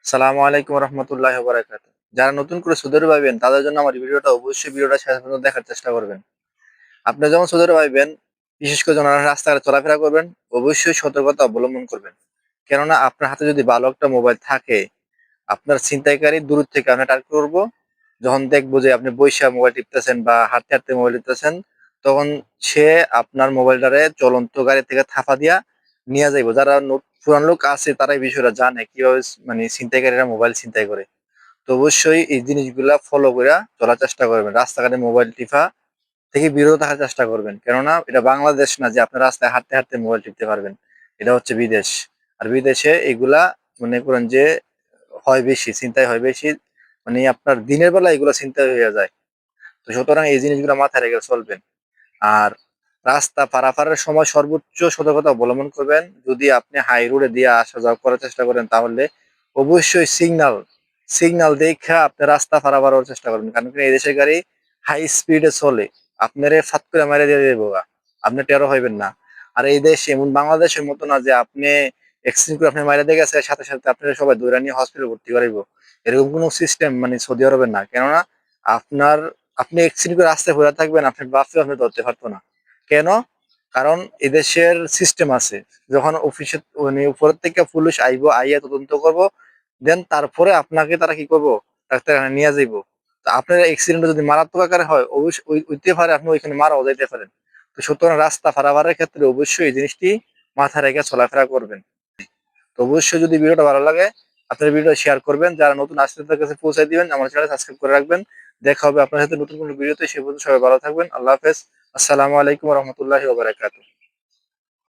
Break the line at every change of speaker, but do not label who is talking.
সালামু আলাইকুম রহমতুল্লাহি ওয়া বারাকাতুহু। যারা নতুন করে সৌদি আরবে আইবেন তাদের জন্য আমার ভিডিওটা অবশ্যই শেষ পর্যন্ত দেখার চেষ্টা করবেন। আপনি যখন সৌদি আরবে আইবেন, বিশেষ করে যখন রাস্তাঘাটে চলাফেরা করবেন, অবশ্যই সতর্কতা অবলম্বন করবেন। কেননা আপনার হাতে যদি ভালো একটা মোবাইল থাকে, আপনার ছিনতাইকারী দূর থেকে আপনার টার্গেট করব। যখন দেখবো যে আপনি বইসা মোবাইল টিপতেছেন বা হাঁটতে, হাঁটতে মোবাইল টিপতেছেন, তখন সে আপনার মোবাইলটারে চলন্ত গাড়ি থেকে থাপা দিয়া নিয়া যাইবো। যারা পুরান লোক আছে তারা এই বিষয়টা জানে কিভাবে মানে ছিনতাইকারীরা মোবাইল ছিনতাই করে। তো অবশ্যই এই জিনিসগুলা ফলো কইরা চলার চেষ্টা করবেন। রাস্তাঘাটে মোবাইল টিপা থেকে বিরত থাকার চেষ্টা করবেন। কেননা এটা বাংলাদেশ না যে আপনি রাস্তায় হাঁটতে, হাঁটতে মোবাইল টিপতে পারবেন। এটা হচ্ছে বিদেশ। আর বিদেশে এগুলা মনে করেন যে হয় বেশি, ছিনতাই হয় বেশি। মানে আপনার দিনের বেলা এগুলা ছিনতাই হইয়া যায়। তো সুতরাং এই জিনিসগুলা মাথায় রেখে চলবেন। আর রাস্তা পারাপারের সময় সর্বোচ্চ সতর্কতা অবলম্বন করবেন। যদি আপনি হাই রোডে দিয়ে আসা যাওয়া করার চেষ্টা করেন তাহলে অবশ্যই সিগন্যাল দেইখা আপনি রাস্তা পারাপারের চেষ্টা করবেন। কারণ কি এই দেশের গাড়ি হাই স্পিডে চলে। আপনারে ফাত করে মাইরা দিয়ে যাইবো গা। আপনি টেরও হইবেন না। আর এই দেশ এমন বাংলাদেশের মতো না যে আপনি অ্যাক্সিডেন্ট করে আপনি মাইরা দিয়ে গেছে সাথে, সাথে আপনারা সবাই ধইরা নিয়ে হসপিটালে ভর্তি করাইবো। এরকম কোনো সিস্টেম মানে সৌদি আরবের না। কেননা আপনার আপনি অ্যাক্সিডেন্ট করে রাস্তায় পইড়া থাকবেন, আপনার বাপেও আপনি ধরতে পারতো না। কেন? কারণ এদেশের সিস্টেম আছে। যখন অফিসে মানে উপরের থেকে পুলিশ আইবো, আইয়া তদন্ত করবো, দেন তারপরে আপনাকে তারা কি করবো? ডাক্তারখানায় নিয়া যাইবো। তো আপনার অ্যাক্সিডেন্টটা যদি মারাত্মক আকারে হয়, হইতে পারে আপনি ওইখানে মারাও যাইতে পারেন। তো সুতরাং রাস্তা পারাপারের ক্ষেত্রে অবশ্যই এই জিনিসটি মাথায় রেখে চলাফেরা করবেন। তো অবশ্যই যদি ভিডিওটা ভালো লাগে, আপনার ভিডিওটা শেয়ার করবেন। যারা নতুন আসছে তাদের কাছে পৌঁছায় দিবেন। আমার চ্যানেল সাবস্ক্রাইব করে রাখবেন। দেখা হবে আপনার সাথে নতুন কোনো ভিডিওতে। সে পর্যন্ত সবাই ভালো থাকবেন। আল্লাহ হাফেজ। আসসালামু আলাইকুম ওয়া রাহমাতুল্লাহি ওয়া বারাকাতুহু।